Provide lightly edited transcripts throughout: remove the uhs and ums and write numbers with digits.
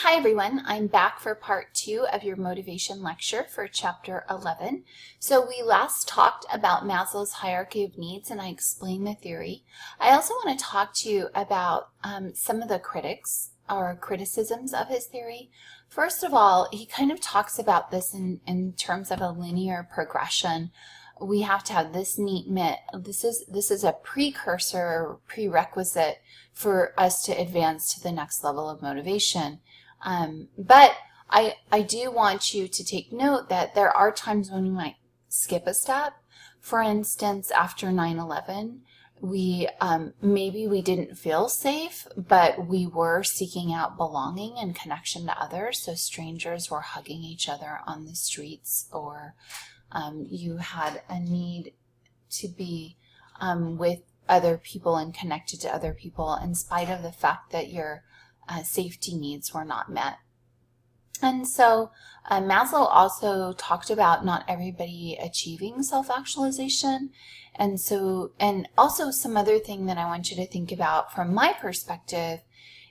Hi everyone, I'm back for part 2 of your motivation lecture for chapter 11. So we last talked about Maslow's hierarchy of needs and I explained the theory. I also want to talk to you about some of the critics or criticisms of his theory. First of all, he kind of talks about this in terms of a linear progression. We have to have this neat mit. This is a precursor, prerequisite for us to advance to the next level of motivation. But I do want you to take note that there are times when we might skip a step. For instance, after 9/11, maybe we didn't feel safe, but we were seeking out belonging and connection to others. So strangers were hugging each other on the streets, or you had a need to be with other people and connected to other people in spite of the fact that your safety needs were not met. And so Maslow also talked about not everybody achieving self-actualization. And also some other thing that I want you to think about from my perspective,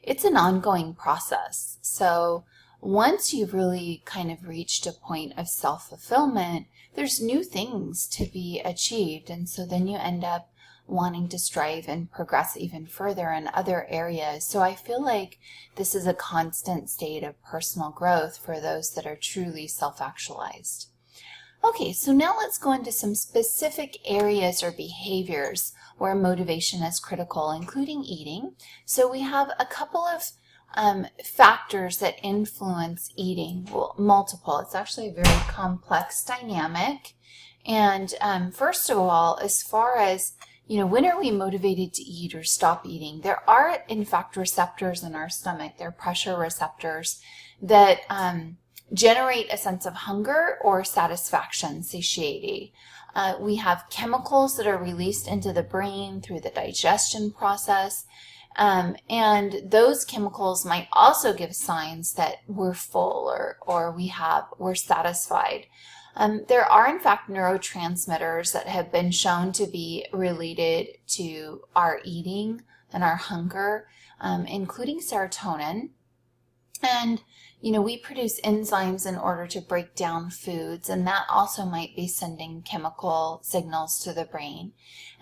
it's an ongoing process. So once you've really kind of reached a point of self-fulfillment, there's new things to be achieved. And so then you end up wanting to strive and progress even further in other areas. So I feel like this is a constant state of personal growth for those that are truly self-actualized. Okay, so now let's go into some specific areas or behaviors where motivation is critical, including eating. So we have a couple of factors that influence eating. Well, multiple. It's actually a very complex dynamic. And first of all, as far as when are we motivated to eat or stop eating? There are, in fact, receptors in our stomach. They're pressure receptors that generate a sense of hunger or satisfaction, satiety. We have chemicals that are released into the brain through the digestion process. And those chemicals might also give signs that we're full or we're satisfied. There are, in fact, neurotransmitters that have been shown to be related to our eating and our hunger, including serotonin. And, we produce enzymes in order to break down foods, and that also might be sending chemical signals to the brain.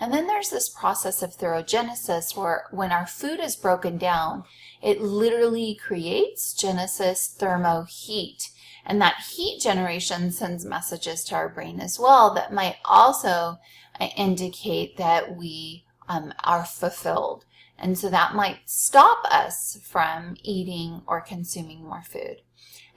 And then there's this process of thermogenesis where when our food is broken down, it literally creates genesis thermoheat. And that heat generation sends messages to our brain as well that might also indicate that we are fulfilled. And so that might stop us from eating or consuming more food.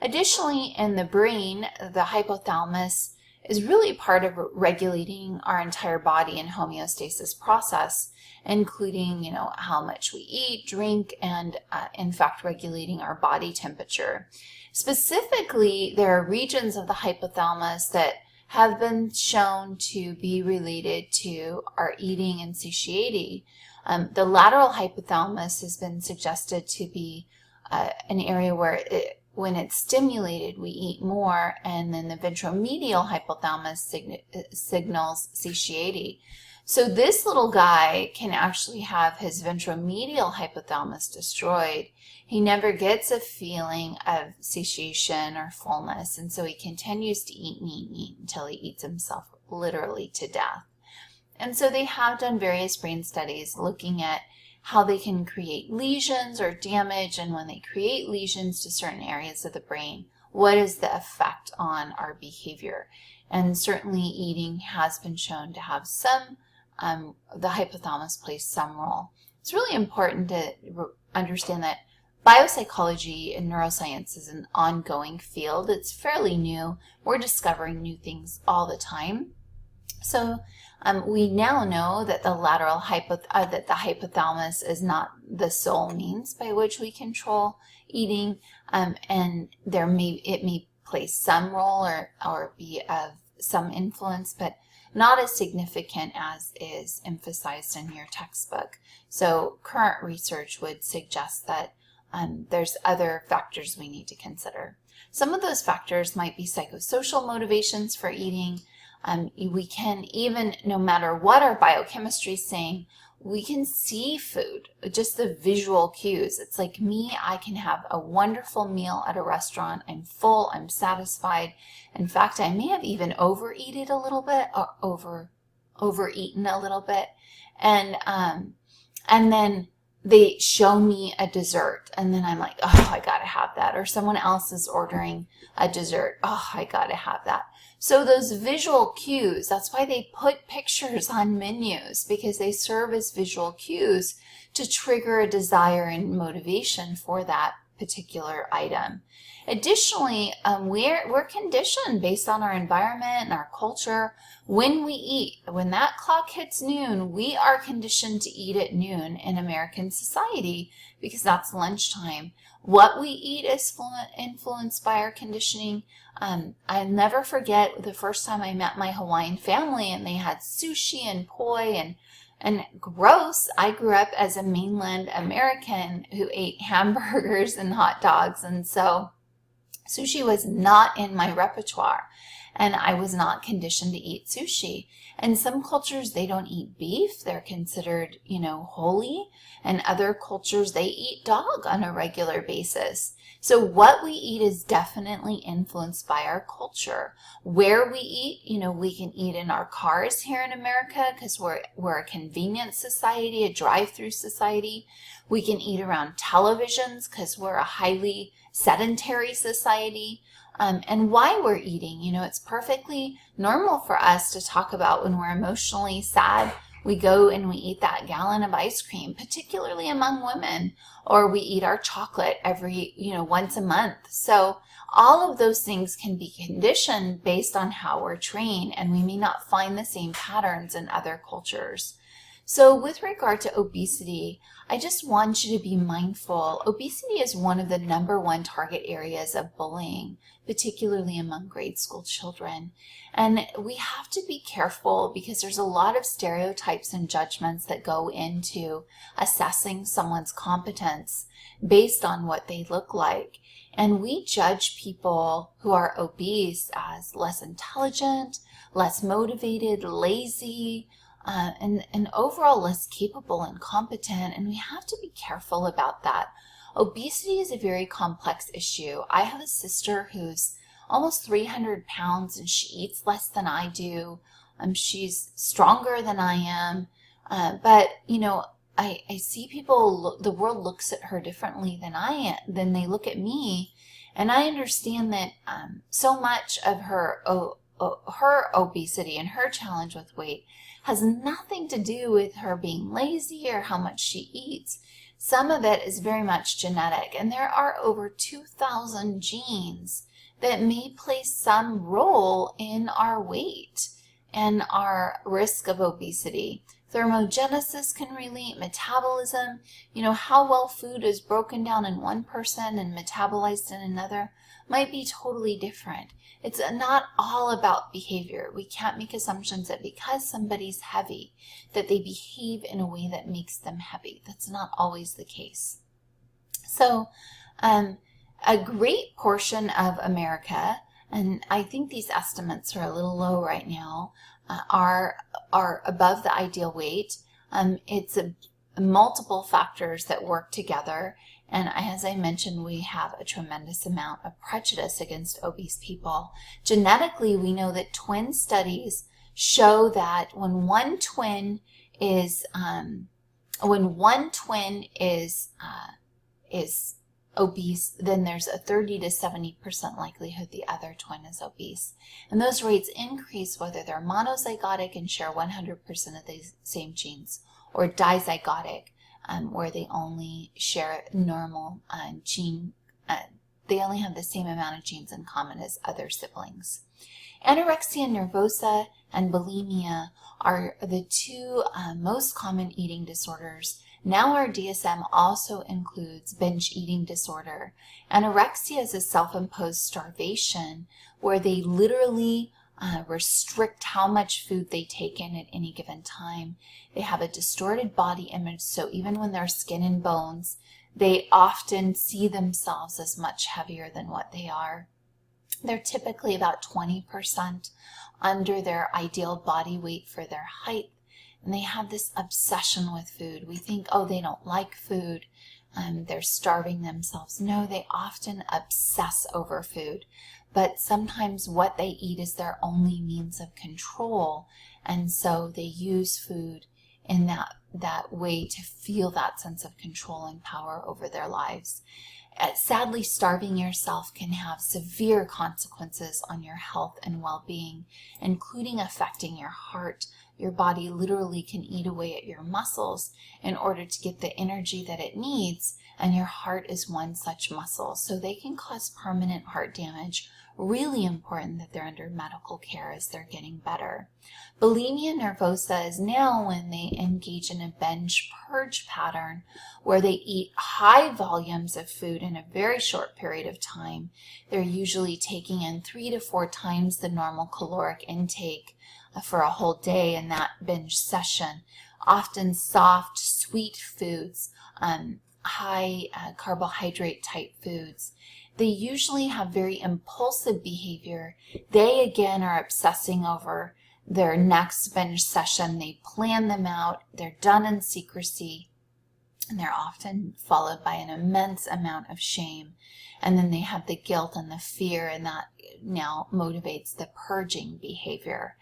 Additionally, in the brain, the hypothalamus is really part of regulating our entire body and homeostasis process, including, how much we eat, drink, and in fact, regulating our body temperature. Specifically, there are regions of the hypothalamus that have been shown to be related to our eating and satiety. The lateral hypothalamus has been suggested to be an area where when it's stimulated, we eat more, and then the ventromedial hypothalamus signals satiety. So this little guy can actually have his ventromedial hypothalamus destroyed. He never gets a feeling of satiation or fullness, and so he continues to eat and eat and eat until he eats himself literally to death. And so they have done various brain studies looking at how they can create lesions or damage, and when they create lesions to certain areas of the brain, what is the effect on our behavior? And certainly eating has been shown to have some, the hypothalamus plays some role. It's really important to understand that biopsychology and neuroscience is an ongoing field. It's fairly new. We're discovering new things all the time. So we now know that the hypothalamus is not the sole means by which we control eating, and it may play some role or be of some influence, but not as significant as is emphasized in your textbook. So current research would suggest that there's other factors we need to consider. Some of those factors might be psychosocial motivations for eating. We can even, no matter what our biochemistry is saying, we can see food, just the visual cues. It's like me, I can have a wonderful meal at a restaurant. I'm full, I'm satisfied. In fact, I may have even overeaten a little bit, or overeaten a little bit. And then they show me a dessert, and then I'm like, oh, I gotta have that. Or someone else is ordering a dessert. Oh, I gotta have that. So those visual cues, that's why they put pictures on menus, because they serve as visual cues to trigger a desire and motivation for that particular item. Additionally, we're conditioned based on our environment and our culture when we eat. When that clock hits noon, we are conditioned to eat at noon in American society because that's lunchtime. What we eat is influenced by our conditioning. I'll never forget the first time I met my Hawaiian family and they had sushi and poi and gross. I grew up as a mainland American who ate hamburgers and hot dogs, and so sushi was not in my repertoire, and I was not conditioned to eat sushi. In some cultures, they don't eat beef. They're considered, holy. And other cultures, they eat dog on a regular basis. So what we eat is definitely influenced by our culture. Where we eat, we can eat in our cars here in America because we're a convenient society, a drive-through society. We can eat around televisions because we're a highly sedentary society. And why we're eating, it's perfectly normal for us to talk about when we're emotionally sad. We go and we eat that gallon of ice cream, particularly among women, or we eat our chocolate every, once a month. So all of those things can be conditioned based on how we're trained, and we may not find the same patterns in other cultures. So with regard to obesity, I just want you to be mindful. Obesity is one of the #1 target areas of bullying, particularly among grade school children. And we have to be careful because there's a lot of stereotypes and judgments that go into assessing someone's competence based on what they look like. And we judge people who are obese as less intelligent, less motivated, lazy, and overall less capable and competent, and we have to be careful about that. Obesity is a very complex issue. I have a sister who's almost 300 pounds and she eats less than I do. She's stronger than I am, but I see people, the world looks at her differently than they look at me, and I understand that so much of her obesity and her challenge with weight has nothing to do with her being lazy or how much she eats. Some of it is very much genetic, and there are over 2,000 genes that may play some role in our weight and our risk of obesity. Thermogenesis can relate, metabolism, how well food is broken down in one person and metabolized in another might be totally different. It's not all about behavior. We can't make assumptions that because somebody's heavy, that they behave in a way that makes them heavy. That's not always the case. So a great portion of America, and I think these estimates are a little low right now, are above the ideal weight. It's multiple factors that work together. And as I mentioned, we have a tremendous amount of prejudice against obese people. Genetically, we know that twin studies show that when one twin is obese, then there's a 30 to 70% likelihood the other twin is obese. And those rates increase whether they're monozygotic and share 100% of the same genes, or dizygotic, where they only share normal gene, they only have the same amount of genes in common as other siblings. Anorexia nervosa and bulimia are the two most common eating disorders. Now our DSM also includes binge eating disorder. Anorexia is a self-imposed starvation where they literally restrict how much food they take in at any given time. They have a distorted body image, so even when they're skin and bones, they often see themselves as much heavier than what they are. They're typically about 20% under their ideal body weight for their height. And they have this obsession with food. We think, oh, they don't like food. They're starving themselves. No, they often obsess over food. But sometimes what they eat is their only means of control. And so they use food in that way to feel that sense of control and power over their lives. Sadly, starving yourself can have severe consequences on your health and well-being, including affecting your heart. Your body literally can eat away at your muscles in order to get the energy that it needs, and your heart is one such muscle. So they can cause permanent heart damage. Really important that they're under medical care as they're getting better. Bulimia nervosa is now when they engage in a binge purge pattern where they eat high volumes of food in a very short period of time. They're usually taking in 3 to 4 times the normal caloric intake for a whole day in that binge session. Often soft, sweet foods, high carbohydrate type foods. They usually have very impulsive behavior. They again are obsessing over their next binge session. They plan them out. They're done in secrecy. And they're often followed by an immense amount of shame. And then they have the guilt and the fear, and that now motivates the purging behavior.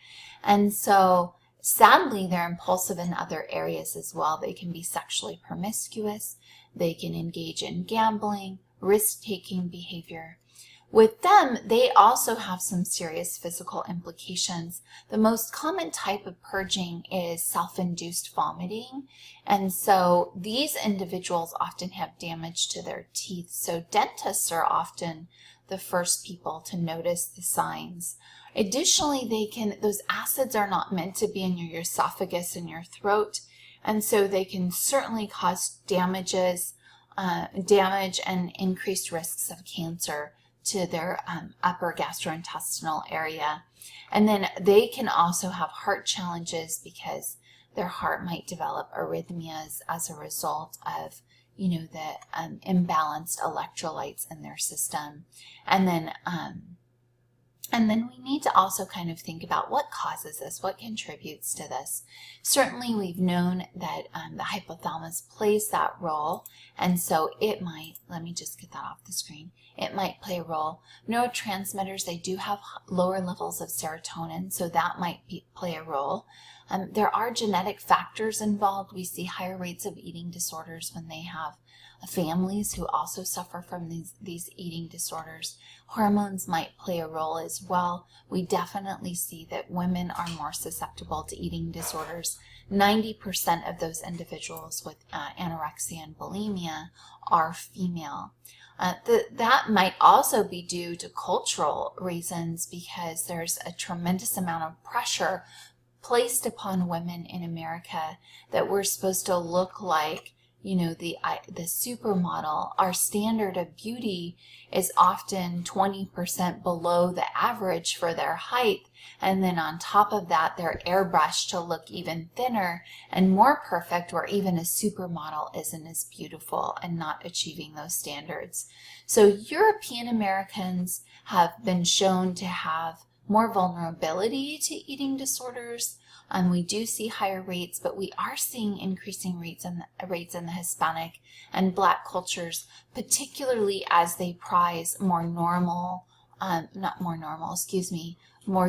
And so sadly, they're impulsive in other areas as well. They can be sexually promiscuous. They can engage in gambling, risk-taking behavior. With them, they also have some serious physical implications. The most common type of purging is self-induced vomiting. And so these individuals often have damage to their teeth. So dentists are often the first people to notice the signs. Additionally, those acids are not meant to be in your esophagus and your throat. And so they can certainly cause damage and increased risks of cancer to their upper gastrointestinal area. And then they can also have heart challenges because their heart might develop arrhythmias as a result of the imbalanced electrolytes in their system. And then we need to also kind of think about what causes this, what contributes to this. Certainly we've known that the hypothalamus plays that role, and so it might, let me just get that off the screen, it might play a role. Neurotransmitters, they do have lower levels of serotonin, so that might play a role. There are genetic factors involved. We see higher rates of eating disorders when they have families who also suffer from these eating disorders. Hormones might play a role as well. We definitely see that women are more susceptible to eating disorders. 90% of those individuals with anorexia and bulimia are female. That might also be due to cultural reasons because there's a tremendous amount of pressure placed upon women in America that we're supposed to look like the supermodel. Our standard of beauty is often 20% below the average for their height, and then on top of that they're airbrushed to look even thinner and more perfect, where even a supermodel isn't as beautiful and not achieving those standards. So European Americans have been shown to have more vulnerability to eating disorders. We do see higher rates, but we are seeing increasing rates in the Hispanic and Black cultures, particularly as they prize more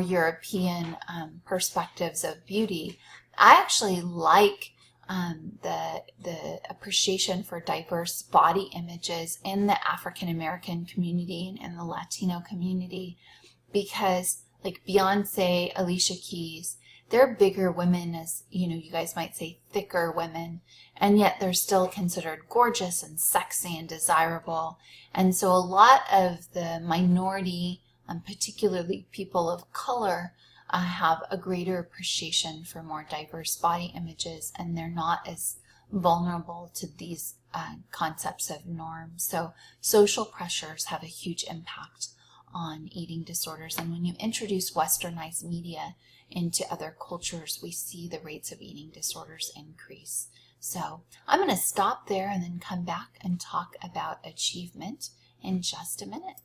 European perspectives of beauty. I actually like the appreciation for diverse body images in the African American community and in the Latino community, because like Beyonce, Alicia Keys, they're bigger women, as you guys might say thicker women, and yet they're still considered gorgeous and sexy and desirable. And so a lot of the minority, particularly people of color, have a greater appreciation for more diverse body images, and they're not as vulnerable to these concepts of norms. So social pressures have a huge impact on eating disorders, and when you introduce westernized media into other cultures, we see the rates of eating disorders increase. So I'm going to stop there and then come back and talk about achievement in just a minute.